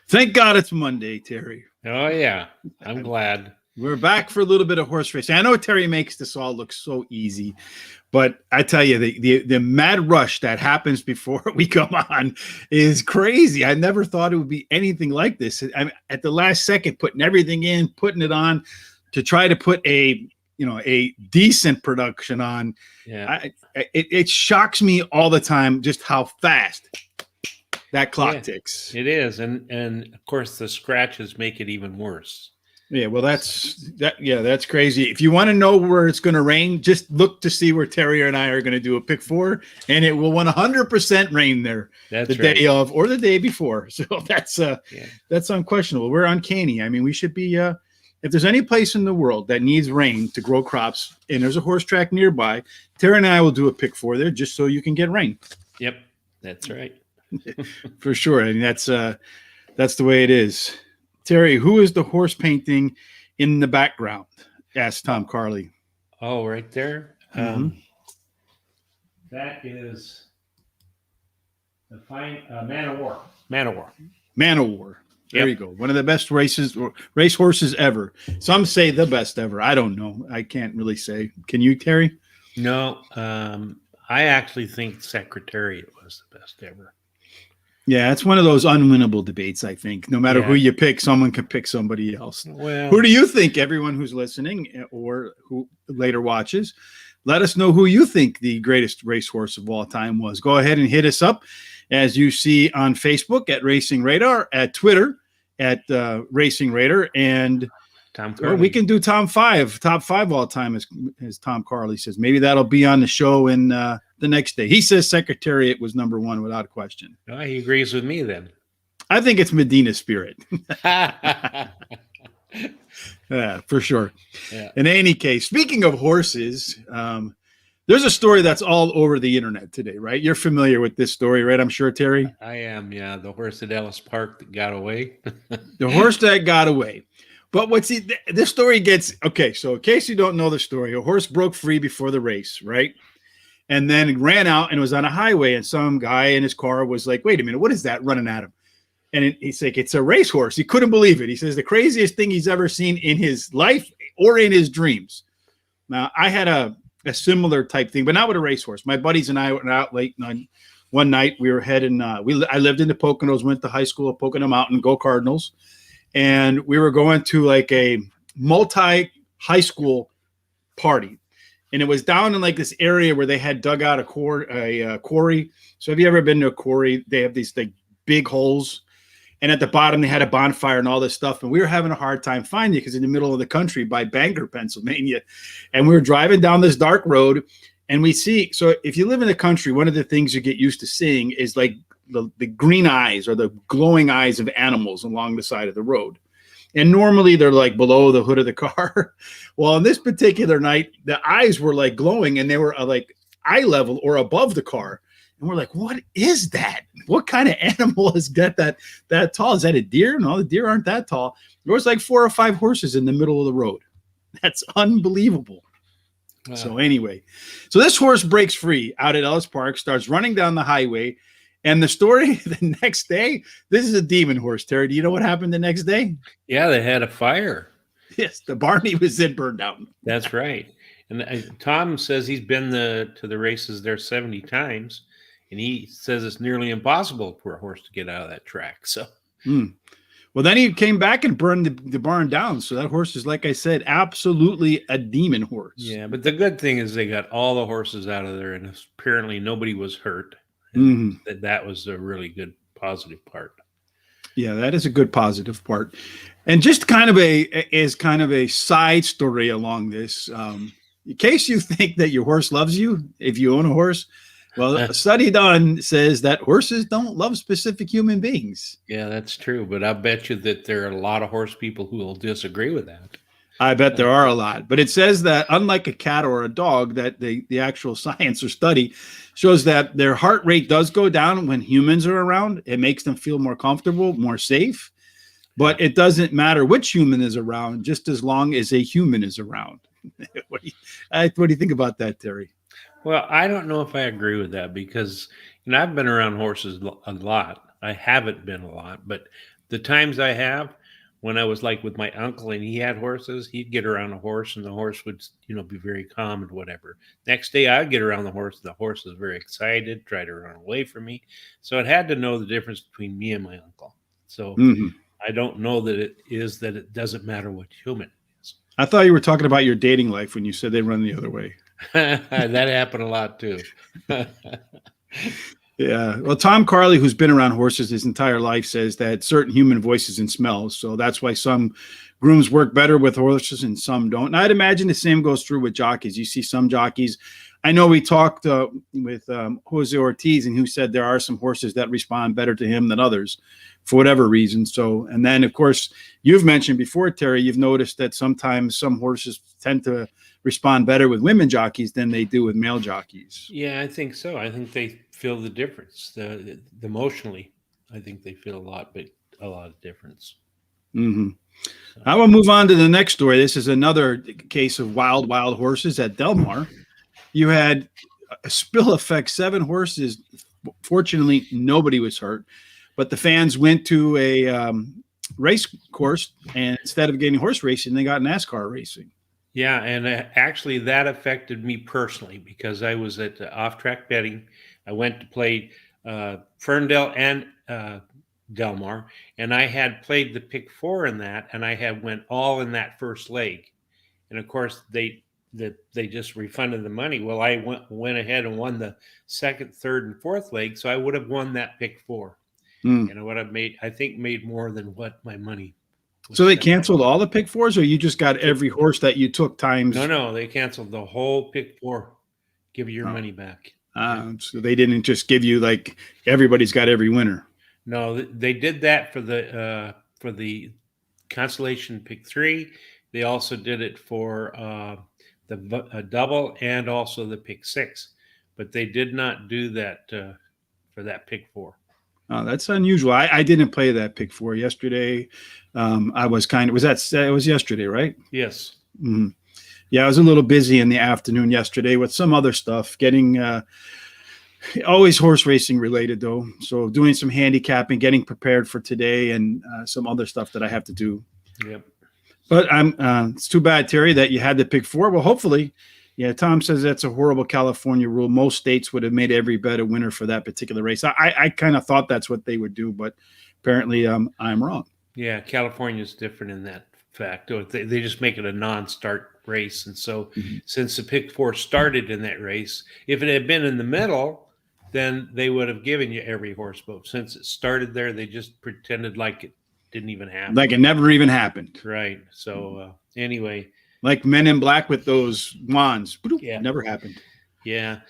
Thank God it's Monday, Terry. Oh, yeah. I'm glad. We're back for a little bit of horse racing. I know Terry makes this all look so easy, but I tell you, the mad rush that happens before we come on is crazy. I never thought it would be anything like this. I'm at the last second, putting everything in, putting it on to try to put a decent production on. Yeah. It shocks me all the time just how fast that clock ticks. It is, and of course the scratches make it even worse. Yeah, well, that's crazy. If you want to know where it's going to rain, just look to see where Terry and I are going to do a pick four, and it will 100% rain there day of or the day before. So that's unquestionable. We're uncanny. I mean, we should be. If there's any place in the world that needs rain to grow crops, and there's a horse track nearby, Terry and I will do a pick four there just so you can get rain. Yep, that's right. For sure. I mean, that's the way it is. Terry, who is the horse painting in the background? Asked Tom Carley. Oh, right there. Mm-hmm. That is the fine Man of War. Man of War. Man of War. There you go. One of the best race horses ever. Some say the best ever. I don't know. I can't really say. Can you, Terry? No. I actually think Secretariat was the best ever. Yeah, it's one of those unwinnable debates, I think. No matter who you pick, someone can pick somebody else. Well, who do you think, everyone who's listening or who later watches, let us know who you think the greatest racehorse of all time was. Go ahead and hit us up, as you see on Facebook at Racing Radar, at Twitter at Racing Radar, and Tom Carley. We can do top five all time, as Tom Carley says. Maybe that'll be on the show in the next day. He says Secretariat was number one without a question. Oh, he agrees with me then. I think it's Medina Spirit. For sure. Yeah. In any case, speaking of horses, there's a story that's all over the internet today, right? You're familiar with this story, right? I'm sure, Terry. I am, yeah. The horse at Ellis Park that got away. The horse that got away. But this story gets, okay, so in case you don't know the story, a horse broke free before the race, right? And then ran out and was on a highway, and some guy in his car was like, wait a minute, what is that running at him? And he's like, it's a racehorse. He couldn't believe it. He says the craziest thing he's ever seen in his life or in his dreams. Now, I had a similar type thing, but not with a racehorse. My buddies and I were out late one night. We were heading, I lived in the Poconos, went to high school at Pocono Mountain, go Cardinals. And we were going to like a multi-high school party. And it was down in like this area where they had dug out a quarry. So have you ever been to a quarry? They have these like big holes. And at the bottom, they had a bonfire and all this stuff. And we were having a hard time finding it because in the middle of the country by Bangor, Pennsylvania. And we were driving down this dark road. And we see, so if you live in the country, one of the things you get used to seeing is like the green eyes or the glowing eyes of animals along the side of the road. And normally they're like below the hood of the car. Well, on this particular night, the eyes were like glowing and they were like eye level or above the car. And we're like, what is that? What kind of animal has got that tall? Is that a deer? No, the deer aren't that tall. There was like 4 or 5 horses in the middle of the road. That's unbelievable. Wow. So anyway, so this horse breaks free out at Ellis Park, starts running down the highway. And the story the next day, this is a demon horse, Terry. Do you know what happened the next day? Yeah, they had a fire. Yes, the barn he was in burned out. That's right. And Tom says he's been to the races there 70 times, and he says it's nearly impossible for a horse to get out of that track. So, well, then he came back and burned the barn down. So that horse is, like I said, absolutely a demon horse. Yeah, but the good thing is they got all the horses out of there, and apparently nobody was hurt. That was a really good positive part. Yeah, that is a good positive part. And just kind of a side story along this, in case you think that your horse loves you, if you own a horse, well, a study done says that horses don't love specific human beings. Yeah, that's true. But I bet you that there are a lot of horse people who will disagree with that. I bet there are a lot, but it says that unlike a cat or a dog, that the actual science or study shows that their heart rate does go down when humans are around. It makes them feel more comfortable, more safe, but it doesn't matter which human is around, just as long as a human is around. What do you think about that, Terry? Well, I don't know if I agree with that because I've been around horses a lot. I haven't been a lot, but The times I have when I was like with my uncle and he had horses, he'd get around a horse and the horse would, be very calm and whatever. Next day I'd get around the horse and the horse was very excited, try to run away from me. So it had to know the difference between me and my uncle. So Mhm. I don't know that it doesn't matter what human is. I thought you were talking about your dating life when you said they run the other way. That happened a lot too. Yeah. Well, Tom Carley, who's been around horses his entire life, says that certain human voices and smells. So that's why some grooms work better with horses and some don't. And I'd imagine the same goes through with jockeys. You see some jockeys. I know we talked with Jose Ortiz, and who said there are some horses that respond better to him than others for whatever reason. So, and then, of course, you've mentioned before, Terry, you've noticed that sometimes some horses tend to respond better with women jockeys than they do with male jockeys. Yeah, I think so. I think they feel the difference. The emotionally, I think they feel a lot of difference. Mm-hmm. So, I will move on to the next story. This is another case of wild horses at Del Mar. You had a spill effect, 7 horses. Fortunately, nobody was hurt, but the fans went to a race course, and instead of getting horse racing, they got NASCAR racing. yeah, and actually that affected me personally because I was at off-track betting. I went to play Ferndale and Del Mar, and I had played the pick 4 in that, and I had went all in that first leg, and of course they just refunded the money. Well, I went ahead and won the second, third, and fourth leg, so I would have won that pick 4, and I would have made more than what my money. So they canceled all the pick 4s, or you just got every horse that you took times? No, they canceled the whole pick 4. Give you your money back. So they didn't just give you like everybody's got every winner. No, they did that for the Constellation pick 3. They also did it for the double and also the pick 6, but they did not do that for that pick 4. Oh, that's unusual. I didn't play that pick 4 yesterday. I was it was yesterday, right? Yes. Mm-hmm. Yeah, I was a little busy in the afternoon yesterday with some other stuff, getting always horse racing related though. So doing some handicapping, getting prepared for today, and some other stuff that I have to do. Yep. But it's too bad, Terry, that you had to pick 4. Well, hopefully, yeah, Tom says that's a horrible California rule. Most states would have made every bet a winner for that particular race. I kind of thought that's what they would do, but apparently I'm wrong. Yeah, California is different in that fact. They just make it a non-start race, and so since the pick 4 started in that race, if it had been in the middle, then they would have given you every horse vote. Since it started there, they just pretended like it didn't even happen. Like it never even happened. Right. So anyway. Like Men in Black with those wands. Yeah. Never happened. Yeah.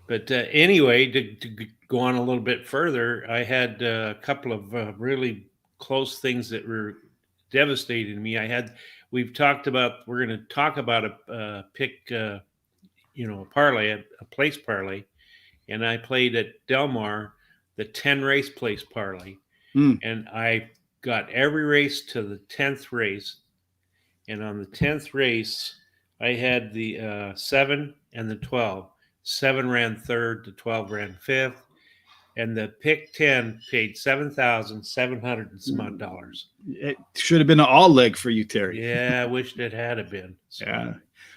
But anyway, to go on a little bit further, I had a couple of really close things that were devastating me. We're going to talk about a pick, a parlay, a place parlay. And I played at Del Mar, the 10 race place parlay. And I got every race to the 10th race. And on the 10th race, I had the 7 and the 12. 7 ran third, the 12 ran fifth. And the pick 10 paid $7,700 and some odd dollars. It should have been an all leg for you, Terry. Yeah, I wished it had been. So. Yeah.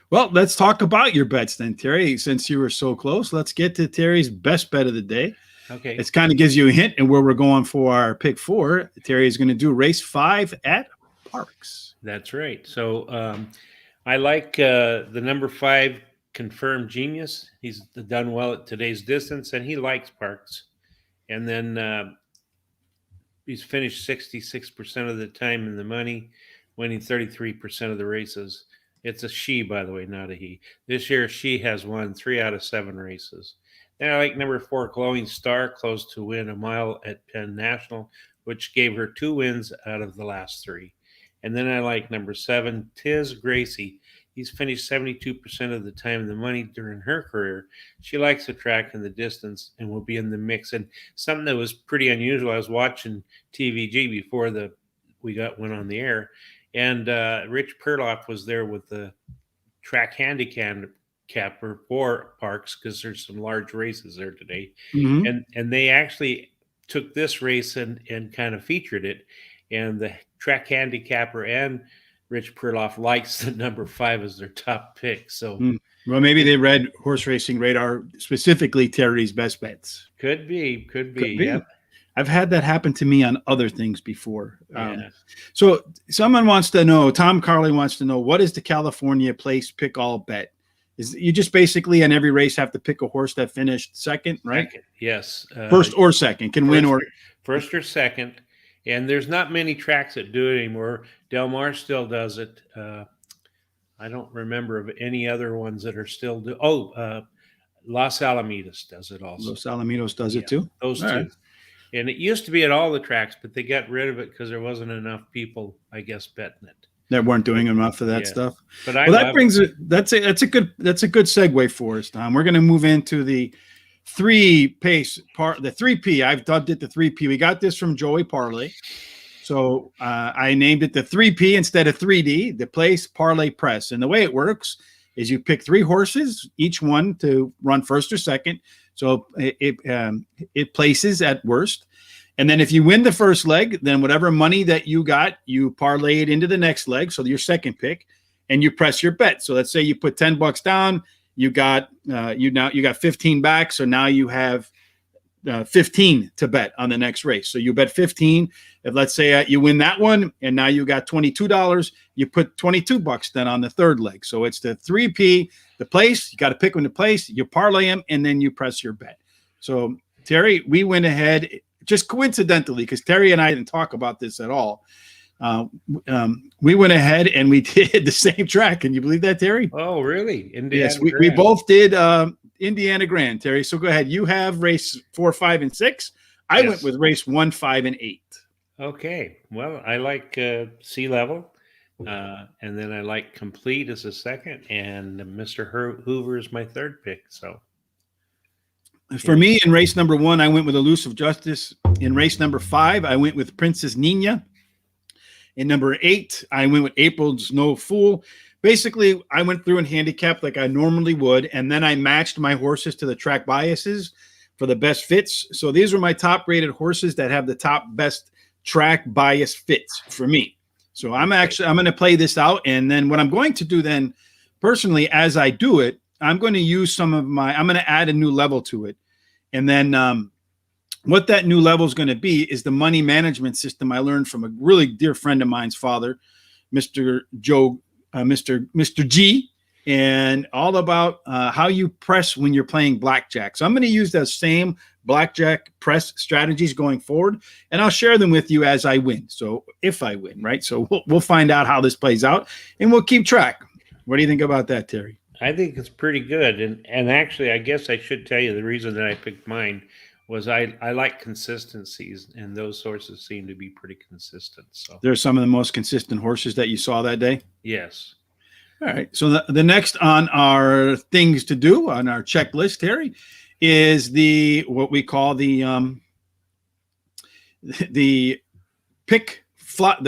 Well, let's talk about your bets then, Terry. Since you were so close, let's get to Terry's best bet of the day. Okay. It kind of gives you a hint in where we're going for our pick 4. Terry is going to do race 5 at Parx. That's right. So I like the number 5 Confirmed Genius. He's done well at today's distance, and he likes Parx. And then he's finished 66% of the time in the money, winning 33% of the races. It's a she, by the way, not a he. This year, she has won 3 out of 7 races. Then I like number 4, Glowing Star, close to win a mile at Penn National, which gave her 2 wins out of the last 3. And then I like number 7, Tiz Gracie. He's finished 72% of the time in the money during her career. She likes the track and the distance and will be in the mix. And something that was pretty unusual, I was watching TVG before went on the air, and Rich Perloff was there with the track handicapper for Parx because there's some large races there today. And they actually took this race and kind of featured it. and the track handicapper and Rich Perloff likes the number 5 as their top pick. So well, maybe they read Horse Racing Radar, specifically Terry's best bets. Could be. Yep. I've had that happen to me on other things before. Yeah. So someone wants to know, Tom Carley wants to know, what is the California place pick all bet? Is you just basically on every race have to pick a horse that finished second, right? Second, yes. First or second can win or first or second. And there's not many tracks that do it anymore. Del Mar still does it. I don't remember of any other ones that are still do. Los Alamitos does it also. Los Alamitos does it too. Those all two. Right. And it used to be at all the tracks, but they got rid of it because there wasn't enough people, I guess, betting it. That weren't doing enough of that stuff. But that's a good segue for us, Tom. We're going to move into the 3-pace part, the 3P. I've dubbed it the 3P. We got this from Joey Parlay. So I named it the 3P instead of 3D, the Place-Parlay-Press. And the way it works is you pick 3 horses, each one to run first or second. So it places at worst. And then if you win the first leg, then whatever money that you got, you parlay it into the next leg. So your second pick, and you press your bet. So let's say you put $10 down, you got 15 back. So now you have 15 to bet on the next race. So you bet 15. If let's say you win that one, and now you got $22, you put $22 then on the third leg. So it's the 3P, the place. You got to pick one to place. You parlay them, and then you press your bet. So Terry, we went ahead just coincidentally because Terry and I didn't talk about this at all. We went ahead and we did the same track. Can you believe that, Terry? Oh, really? Indiana yes, we both did Indiana Grand, Terry. So go ahead. You have race 4, 5, and 6. I went with race 1, 5, and 8. Okay. Well, I like Sea Level, and then I like Complete as a second, and Mr. Hoover is my third pick. So for me, in race number 1, I went with Elusive Justice. In race number 5, I went with Princess Nina. In number 8, I went with April's No Fool. Basically, I went through and handicapped like I normally would, and then I matched my horses to the track biases for the best fits. So these were my top-rated horses that have the top best track bias fits for me. So I'm going to play this out, and then what I'm going to do then, personally, as I do it, I'm going to use I'm going to add a new level to it. And then what that new level is going to be is the money management system I learned from a really dear friend of mine's father, Mr. G, and all about how you press when you're playing blackjack. So I'm going to use those same blackjack press strategies going forward, and I'll share them with you as I win. So if I win, right? So we'll find out how this plays out, and we'll keep track. What do you think about that, Terry? I think it's pretty good. And actually, I guess I should tell you the reason that I picked mine was I like consistencies, and those sources seem to be pretty consistent. So they're some of the most consistent horses that you saw that day? Yes. All right. So the next on our things to do on our checklist, Terry, is what we call the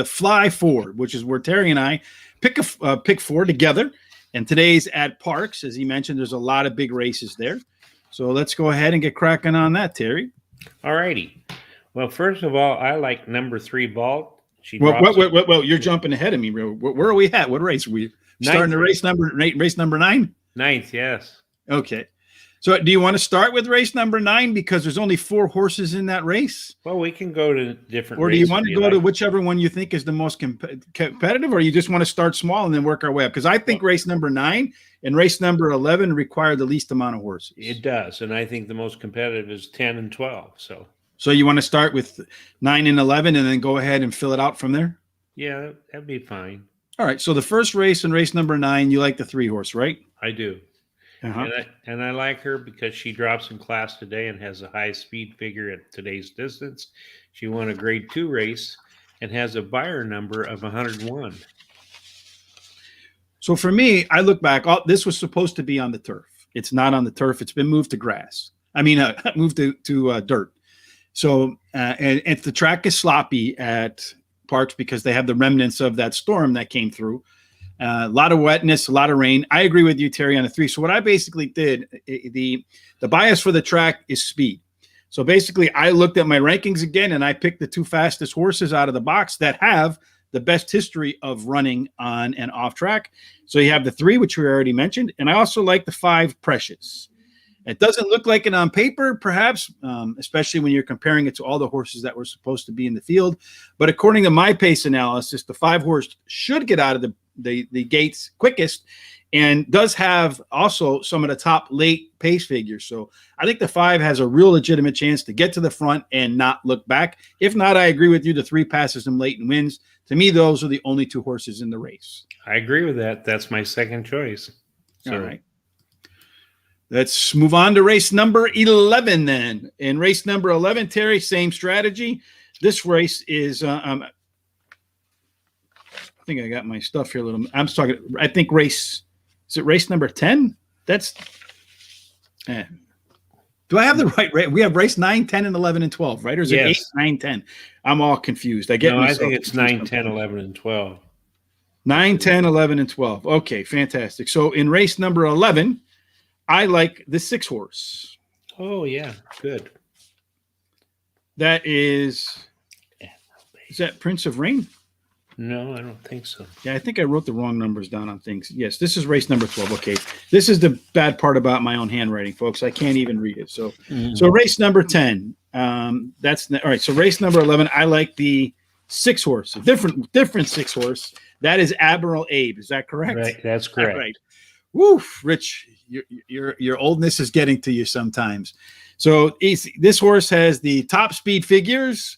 fly forward, which is where Terry and I pick 4 together. And today's at Parx, as he mentioned, there's a lot of big races there. So let's go ahead and get cracking on that, Terry. All righty. Well, first of all, I like number 3 Vault. Well, you're jumping ahead of me. Where are we at? What race are we starting? The race number 9? 9th, yes. Okay. So do you want to start with race number 9 because there's only 4 horses in that race? Well, we can go to different Or do you want to go to whichever one you think is the most competitive, or you just want to start small and then work our way up? Because I think race number 9 and race number 11 require the least amount of horses. It does, and I think the most competitive is 10 and 12. So you want to start with 9 and 11 and then go ahead and fill it out from there? Yeah, that'd be fine. All right. So the first race in race number 9, you like the 3 horse, right? I do. Uh-huh. And I like her because she drops in class today and has a high speed figure at today's distance. She won a grade 2 race and has a buyer number of 101. So for me, I look back, this was supposed to be on the turf. It's not on the turf. It's been moved to grass. Moved to dirt. So, and if the track is sloppy at Parx because they have the remnants of that storm that came through, a lot of wetness, a lot of rain. I agree with you, Terry, on the 3. So what I basically did, the bias for the track is speed. So basically, I looked at my rankings again, and I picked the 2 fastest horses out of the box that have the best history of running on and off track. So you have the 3, which we already mentioned, and I also like the 5 Precious. It doesn't look like it on paper, perhaps, especially when you're comparing it to all the horses that were supposed to be in the field. But according to my pace analysis, the 5 horse should get out of the gates quickest, and does have also some of the top late pace figures. So I think the 5 has a real legitimate chance to get to the front and not look back. If not, I agree with you. The 3 passes him late and wins. To me, those are the only 2 horses in the race. I agree with that. That's my second choice. So. All right. Let's move on to race number 11 then. In race number 11, Terry, same strategy. This race is, I think I got my stuff here a little. I'm talking, I think is it race number 10? That's, do I have the right rate? We have race 9, 10, and 11, and 12, right? Or is it 8, 9, 10? I'm all confused. I think it's 9, 10, 11, and 12. 9, 10, 11, and 12. Okay, fantastic. So in race number 11, I like the 6 horse. Oh, yeah. Good. That is that Prince of Rain? No, I don't think so. Yeah, I think I wrote the wrong numbers down on things. Yes, this is race number 12. Okay. This is the bad part about my own handwriting, folks. I can't even read it. So, so race number 10. All right. So race number 11, I like the 6 horse, a different 6 horse. That is Admiral Abe. Is that correct? Right. That's correct. Right. Woo, Rich, your oldness is getting to you sometimes. So this horse has the top speed figures.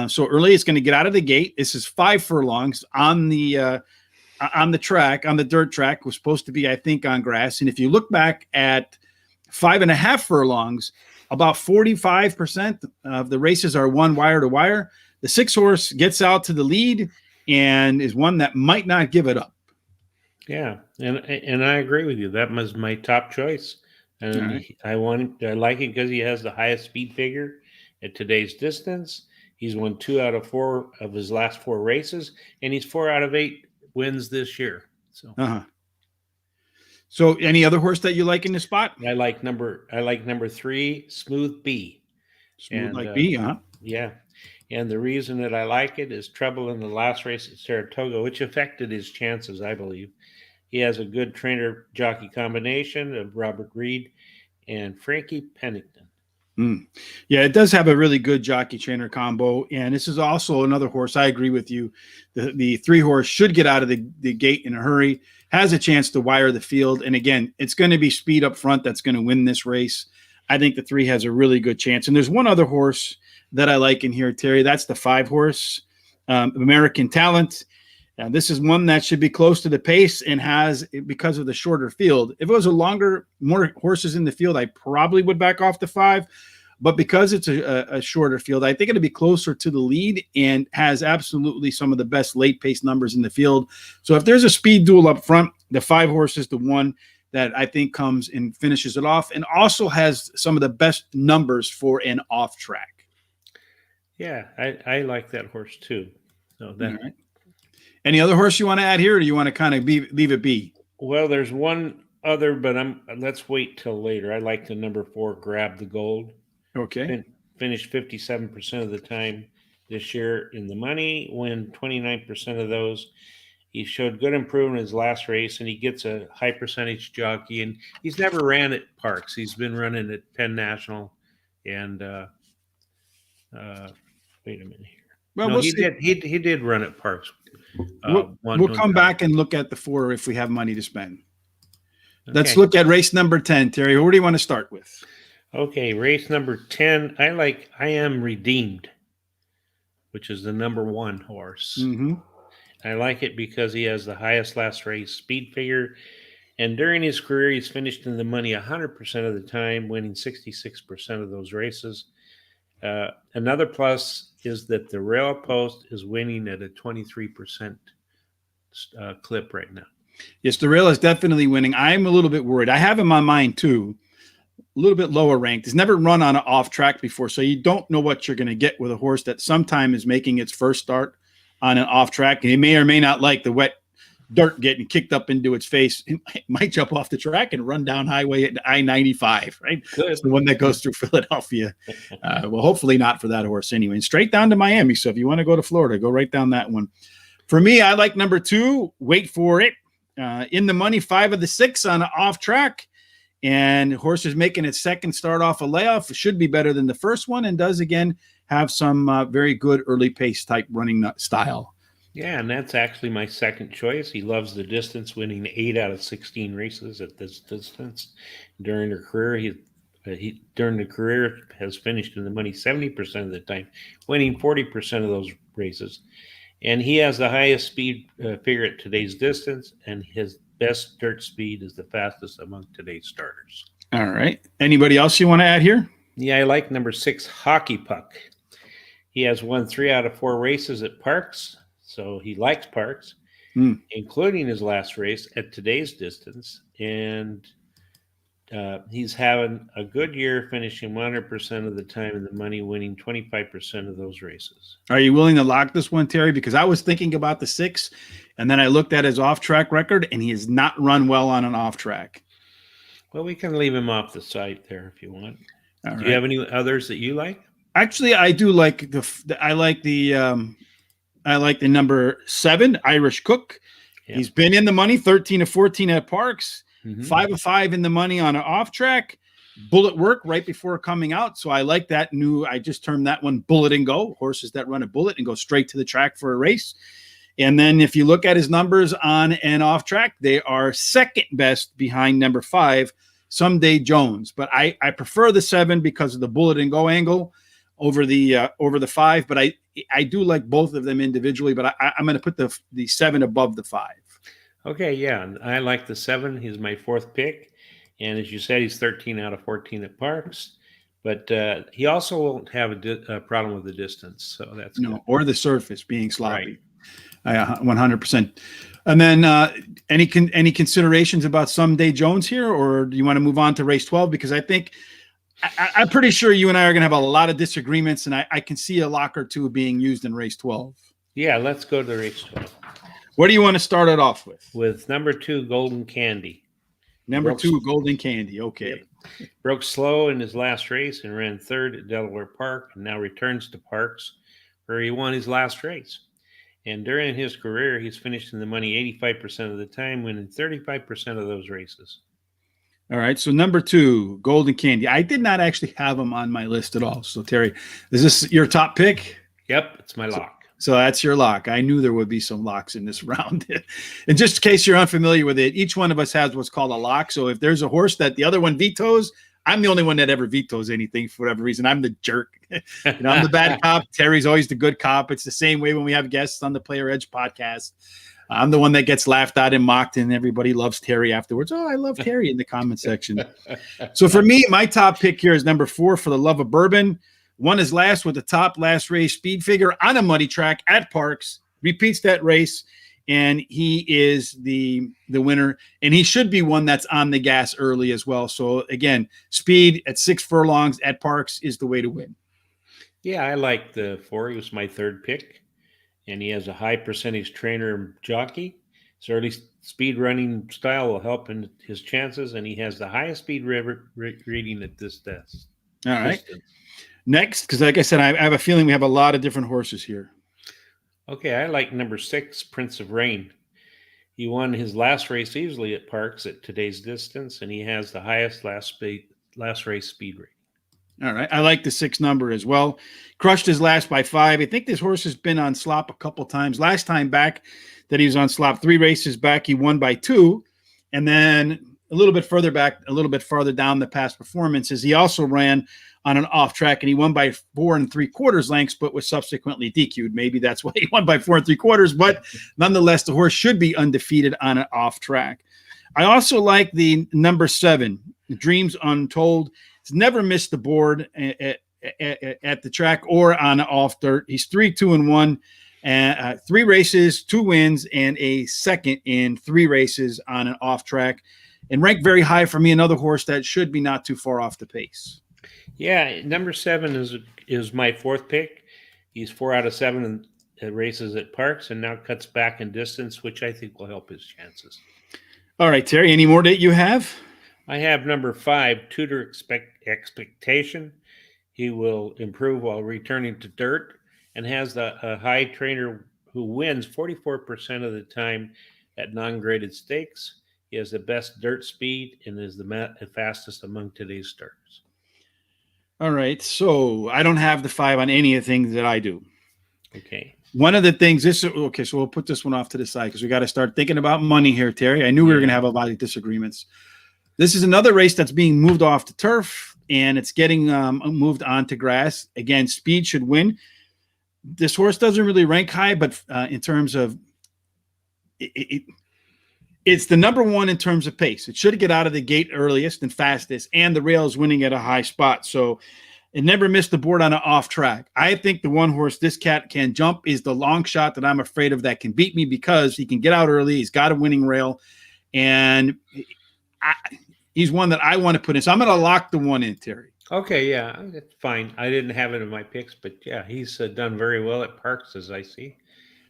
So early, it's going to get out of the gate. This is 5 furlongs on the track, on the dirt track. Was supposed to be, I think, on grass. And if you look back at 5.5 furlongs, about 45% of the races are won wire to wire. The 6 horse gets out to the lead and is one that might not give it up. Yeah, and I agree with you. That was my top choice, and right. I like it because he has the highest speed figure at today's distance. He's won 2 out of 4 of his last 4 races, and he's 4 out of 8 wins this year. So, So, any other horse that you like in this spot? I like number 3, Smooth B. B, huh? Yeah, and the reason that I like it is trouble in the last race at Saratoga, which affected his chances, I believe. He has a good trainer-jockey combination of Robert Reed and Frankie Pennington. Yeah, it does have a really good jockey-trainer combo, and this is also another horse. I agree with you. The 3 horse should get out of the gate in a hurry, has a chance to wire the field, and again, it's going to be speed up front that's going to win this race. I think the 3 has a really good chance. And there's one other horse that I like in here, Terry. That's the 5 horse, American Talent. This is one that should be close to the pace and has, because of the shorter field. If it was more horses in the field, I probably would back off the 5. But because it's a shorter field, I think it'll be closer to the lead and has absolutely some of the best late pace numbers in the field. So if there's a speed duel up front, the 5 horse is the one that I think comes and finishes it off, and also has some of the best numbers for an off track. Yeah, I like that horse too. So that. All right. Any other horse you want to add here, or do you want to kind of leave it be? Well, there's one other, but let's wait till later. I like the number 4, Grab the Gold. Okay. Finished 57% of the time this year in the money, win 29% of those. He showed good improvement in his last race, and he gets a high percentage jockey. And he's never ran at Parx. He's been running at Penn National. And wait a minute here. Well, no, he did run at Parx. We'll come back and look at the 4 if we have money to spend. Okay. Let's look at race number 10, Terry. Who do you want to start with? Okay, race number 10. I Am Redeemed, which is the number 1 horse. Mm-hmm. I like it because he has the highest last race speed figure. And during his career, he's finished in the money 100% of the time, winning 66% of those races. Another plus is that the rail post is winning at a 23% clip right now. Yes, the rail is definitely winning. I'm a little bit worried. I have him on mine too, a little bit lower ranked. He's never run on an off track before, so you don't know what you're going to get with a horse that sometime is making its first start on an off track, and he may or may not like the dirt getting kicked up into its face. It might jump off the track and run down highway at I-95, right? Good. It's the one that goes through Philadelphia. Well, hopefully not for that horse anyway. And straight down to Miami. So if you want to go to Florida, go right down that one. For me, I like number 2, Wait For It. In the money, 5 of the 6 on an off track. And horse is making its second start off a layoff. It should be better than the first one, and does again have some very good early pace type running style. Yeah, and that's actually my second choice. He loves the distance, winning 8 out of 16 races at this distance during her career. He during the career has finished in the money 70% of the time, winning 40% of those races. And he has the highest speed figure at today's distance, and his best dirt speed is the fastest among today's starters. All right. Anybody else you want to add here? Yeah, I like number 6, Hockey Puck. He has won 3 out of 4 races at Parx, so he likes Parx, including his last race at today's distance. And he's having a good year, finishing 100% of the time in the money, winning 25% of those races. Are you willing to lock this one, Terry? Because I was thinking about the 6, and then I looked at his off-track record, and he has not run well on an off-track. Well, we can leave him off the site there if you want. All Do you have any others that you like? Actually, I do like I like the number 7, Irish Cook. Yeah. He's been in the money, 13 of 14 at Parx. 5 of 5 in the money on an off track. Bullet work right before coming out. So I like that new, I just termed that one bullet and go. Horses that run a bullet and go straight to the track for a race. And then if you look at his numbers on and off track, they are second best behind number 5, Someday Jones. But I prefer the 7 because of the bullet and go angle over the 5. But I do like both of them individually, but I'm going to put the 7 above the 5. Okay, yeah, I like the 7. He's my 4th pick, and as you said, he's 13 out of 14 at Parx. But he also won't have a problem with the distance, so that's good. Or the surface being sloppy. Right. 100%. And then any considerations about Someday Jones here, or do you want to move on to race 12? Because I think I'm pretty sure you and I are going to have a lot of disagreements, and I can see a lock or two being used in race 12. Yeah, let's go to race 12. What do you want to start it off with? With number 2, Golden Candy. Number 2, Golden Candy. Okay. Yep. Broke slow in his last race and ran 3rd at Delaware Park, and now returns to Parx, where he won his last race. And during his career, he's finished in the money 85% of the time, winning 35% of those races. All right. So number 2, Golden Candy. I did not actually have him on my list at all. So Terry, is this your top pick? Yep, it's my lock. So that's your lock. I knew there would be some locks in this round. And just in case you're unfamiliar with it, each one of us has what's called a lock. So if there's a horse that the other one vetoes, I'm the only one that ever vetoes anything for whatever reason. I'm the jerk. I'm the bad cop. Terry's always the good cop. It's the same way when we have guests on the Player Edge podcast. I'm the one that gets laughed at and mocked, and everybody loves Terry afterwards. Oh, I love Terry in the comment section. So for me, my top pick here is number 4, For the Love of Bourbon. Won his last with the top last race speed figure on a muddy track at Parx. Repeats that race, and he is the winner. And he should be one that's on the gas early as well. So again, speed at 6 furlongs at Parx is the way to win. Yeah, I like the 4. He was my 3rd pick, and he has a high percentage trainer and jockey. So early speed running style will help in his chances, and he has the highest speed reading at this test. All right. Next, because like I said, I have a feeling we have a lot of different horses here. Okay, I like number 6, Prince of Rain. He won his last race easily at Parx at today's distance, and he has the highest last race speed rating. All right, I like the 6 number as well. Crushed his last by 5. I think this horse has been on slop a couple times. Last time back that he was on slop, 3 races back, he won by 2. And then a little bit further back, a little bit farther down the past performances, he also ran on an off track, and he won by 4 3/4 lengths, but was subsequently DQ'd. Maybe that's why he won by 4 3/4, but nonetheless, the horse should be undefeated on an off track. I also like the number 7, Dreams Untold. He's never missed the board at the track or on off dirt. He's 3-2-1, 3 races, 2 wins, and a second in 3 races on an off track, and ranked very high for me. Another horse that should be not too far off the pace. Yeah, number 7 is my 4th pick. He's 4 out of 7 races at Parx and now cuts back in distance, which I think will help his chances. All right, Terry, any more that you have? I have number 5, Tutor Expectation. He will improve while returning to dirt and has a high trainer who wins 44% of the time at non-graded stakes. He has the best dirt speed and is the fastest among today's starters. All right, so I don't have the 5 on any of the things that I do. Okay. One of the things okay, so we'll put this one off to the side because we got to start thinking about money here, Terry. I knew we were going to have a lot of disagreements. This is another race that's being moved off to turf, and it's getting moved onto grass. Again, speed should win. This horse doesn't really rank high, but in terms of it's the number 1 in terms of pace. It should get out of the gate earliest and fastest, and the rail is winning at a high spot. So it never missed the board on an off track. I think the one horse this cat can jump is the long shot that I'm afraid of that can beat me because he can get out early. He's got a winning rail, and he's one that I want to put in. So I'm going to lock the 1 in, Terry. Okay, yeah, that's fine. I didn't have it in my picks, but yeah, he's done very well at Parx, as I see.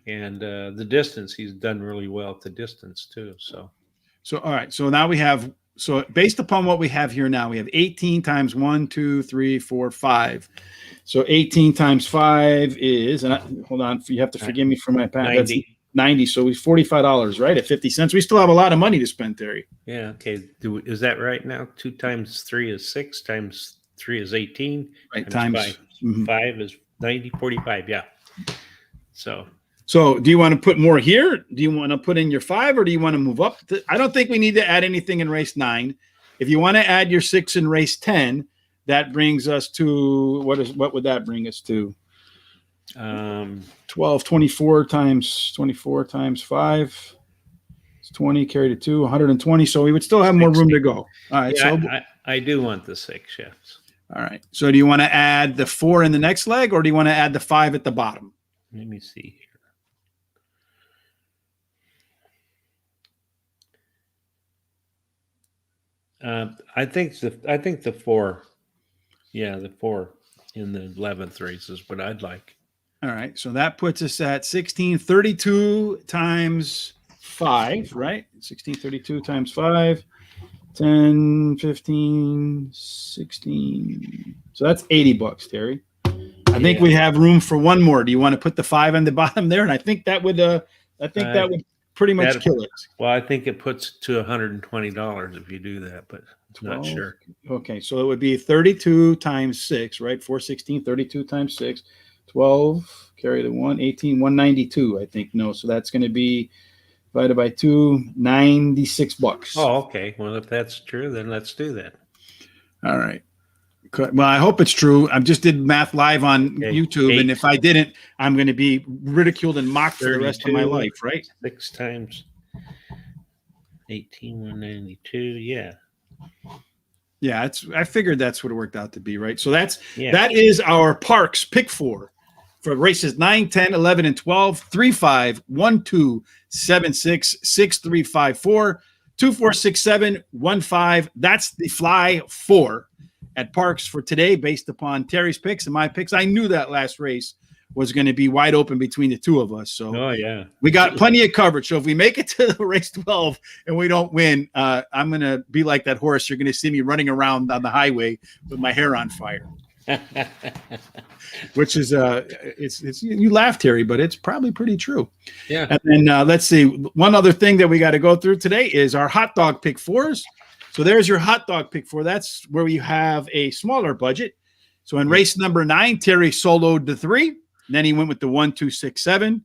And the distance, he's done really well at the distance too. So all right. So now we have, so based upon what we have here now, we have 18 times 1, 2, 3, 4, 5. So 18 times 5 is, and hold on, you have to forgive me for my past. 90. That's 90. So it's $45, right? At 50 cents. We still have a lot of money to spend, Terry. yeah, okay. Is that right now? 2 times 3 is 6, times 3 is 18. Right. Times Times 5. 5 is 90, 45. Yeah. So do you want to put more here? Do you want to put in your 5 or do you want to move up? I don't think we need to add anything in race 9. If you want to add your 6 in race 10, that brings us to what would that bring us to? 24 times 5. It's 20 carry to 2, 120. So we would still have more room to go. All right. Yeah, so I do want the 6 chefs. All right. So do you want to add the 4 in the next leg or do you want to add the 5 at the bottom? Let me see here. I think the 4. Yeah, the 4 in the 11th race is what I'd like. All right. So that puts us at 1632 times 5, right? 1632 times 5, 10, 15, 16. So that's $80, Terry. I think we have room for one more. Do you want to put the 5 on the bottom there? And I think that would that would pretty much kill it. Well, I think it puts it to $120 if you do that, but I'm not sure. Okay, so it would be 32 times 6, right? 416, 32 times 6, 12, carry the 1, 18, 192, I think. No, so that's going to be divided by 2, $96. Oh, okay. Well, if that's true, then let's do that. All right. Well, I hope it's true. I just did math live on YouTube, and if I didn't, I'm going to be ridiculed and mocked for the rest of my life, right? 6 times 18, 192. Yeah. Yeah, I figured that's what it worked out to be, right? So that is our Parx pick 4 for races 9, 10, 11, and 12, 3, 5, 1, 2, 7, 6, 6, 3, 5, 4, 2, 4, 6, 7, 1, 5. That's the fly 4 at Parx for today, based upon Terry's picks and my picks. I knew that last race was going to be wide open between the two of us. So we got plenty of coverage. So if we make it to race 12 and we don't win, I'm going to be like that horse. You're going to see me running around on the highway with my hair on fire. Which is it's you laugh, Terry, but it's probably pretty true. Yeah. And then let's see, one other thing that we got to go through today is our hot dog pick 4s. So there's your hot dog pick 4. That's where you have a smaller budget. So in race number 9, Terry soloed the 3. Then he went with the 1, 2, 6, 7.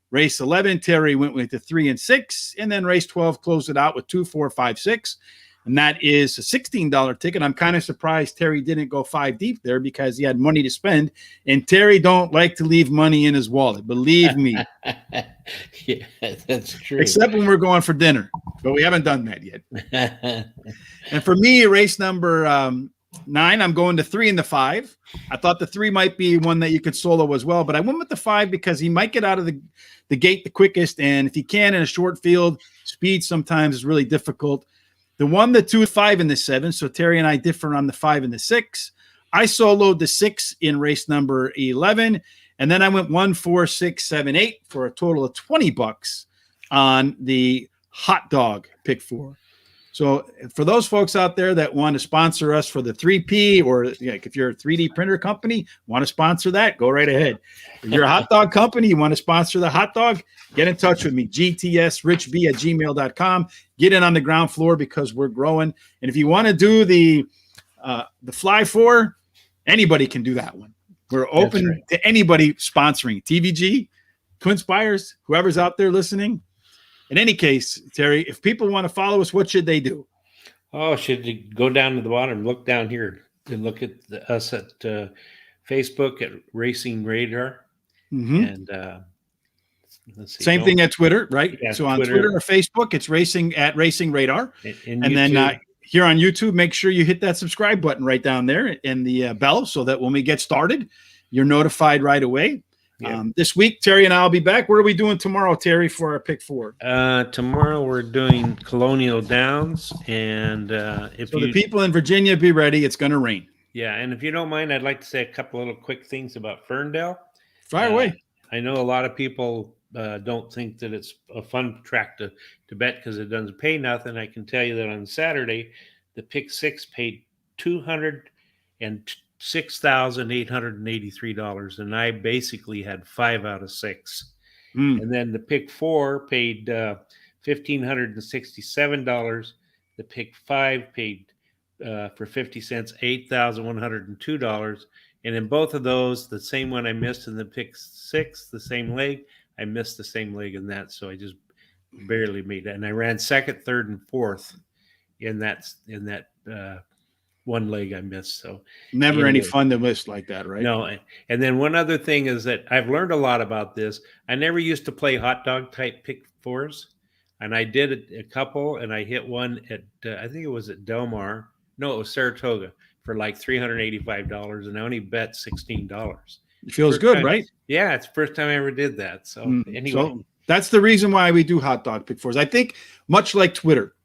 Race 11, Terry went with the 3 and 6. And then race 12 closed it out with 2, 4, 5, 6. And that is a $16 ticket. I'm kind of surprised Terry didn't go 5 deep there because he had money to spend. And Terry don't like to leave money in his wallet. Believe me. Yeah, that's true. Except when we're going for dinner. But we haven't done that yet. And for me, race number 9, I'm going to 3 and the 5. I thought the 3 might be one that you could solo as well. But I went with the 5 because he might get out of the gate the quickest. And if he can in a short field, speed sometimes is really difficult. The 1, the 2, 5, and the 7. So Terry and I differ on the 5 and the 6. I soloed the 6 in race number 11. And then I went 1, 4, 6, 7, 8 for a total of $20 on the hot dog pick 4. So for those folks out there that want to sponsor us for the 3P, or like if you're a 3D printer company, want to sponsor that, go right ahead. If you're a hot dog company, you want to sponsor the hot dog, get in touch with me, gtsrichb@gmail.com. Get in on the ground floor because we're growing. And if you want to do the Fly 4, anybody can do that one. We're open to anybody sponsoring. TVG, Twin Spires, whoever's out there listening. In any case, Terry, if people want to follow us, what should they do? Oh, should you go down to the bottom, look down here, and look at us at Facebook at Racing Radar. And let's see. Same thing at Twitter, right? Yeah, so on Twitter or Facebook, it's Racing Radar. And then here on YouTube, make sure you hit that subscribe button right down there and the bell so that when we get started, you're notified right away. Yeah. This week, Terry and I will be back. What are we doing tomorrow, Terry, for our pick 4? Tomorrow we're doing Colonial Downs, and the people in Virginia, be ready. It's going to rain. Yeah, and if you don't mind, I'd like to say a couple little quick things about Ferndale. Fire away. I know a lot of people don't think that it's a fun track to bet because it doesn't pay nothing. I can tell you that on Saturday, the pick 6 paid $206,883, and I basically had 5 out of 6. And then the pick 4 paid $1,567. The pick 5 paid for 50 cents $8,102. And in both of those, the same one I missed in the pick 6, the same leg, I missed the same leg in that, so I just barely made it. And I ran second, third, and fourth in that one leg I missed. So never any fun to miss like that, right? No. And then one other thing is that I've learned a lot about this. I never used to play hot dog type pick 4s, and I did a couple, and I hit one at I think it was at Del Mar. No, it was Saratoga for like $385, and I only bet $16. It feels good, right? Yeah, it's the first time I ever did that. So anyway, so that's the reason why we do hot dog pick 4s. I think much like Twitter,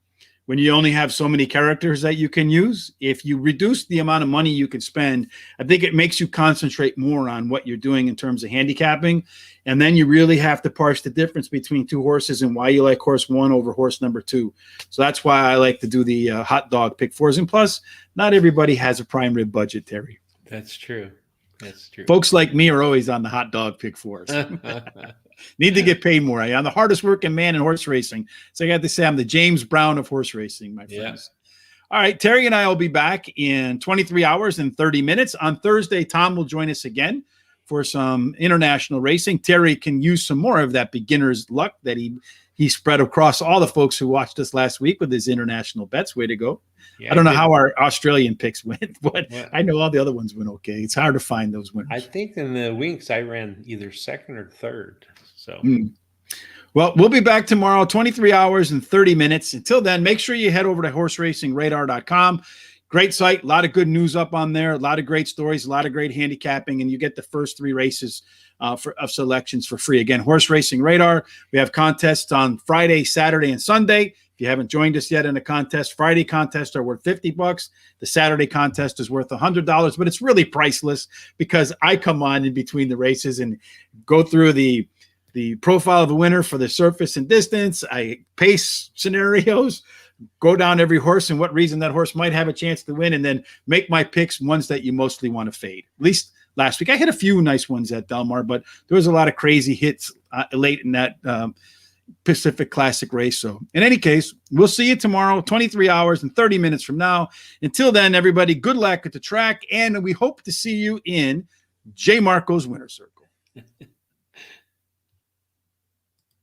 when you only have so many characters that you can use, if you reduce the amount of money you can spend, I think it makes you concentrate more on what you're doing in terms of handicapping. And then you really have to parse the difference between 2 horses and why you like horse 1 over horse number 2. So that's why I like to do the hot dog pick 4s. And plus, not everybody has a prime rib budget, Terry. That's true. That's true. Folks like me are always on the hot dog pick 4s. Need to get paid more. I'm the hardest working man in horse racing. So I got to say I'm the James Brown of horse racing, my friends. Yeah. All right, Terry and I will be back in 23 hours and 30 minutes. On Thursday, Tom will join us again for some international racing. Terry can use some more of that beginner's luck that he spread across all the folks who watched us last week with his international bets. Way to go. Yeah, I don't know how our Australian picks went, but I know all the other ones went okay. It's hard to find those winners. I think in the Winks, I ran either second or third. So, Well, we'll be back tomorrow, 23 hours and 30 minutes. Until then, make sure you head over to horseracingradar.com. Great site, a lot of good news up on there, a lot of great stories, a lot of great handicapping, and you get the first 3 races of selections for free. Again, Horse Racing Radar. We have contests on Friday, Saturday, and Sunday. If you haven't joined us yet in a contest, Friday contests are worth $50. The Saturday contest is worth $100, but it's really priceless because I come on in between the races and go through the profile of a winner for the surface and distance. I pace scenarios, go down every horse and what reason that horse might have a chance to win, and then make my picks, ones that you mostly want to fade. At least last week I hit a few nice ones at Del Mar, but there was a lot of crazy hits late in that Pacific Classic race. So in any case, we'll see you tomorrow, 23 hours and 30 minutes from now. Until then, everybody, good luck at the track, and we hope to see you in J. Marco's Winner Circle.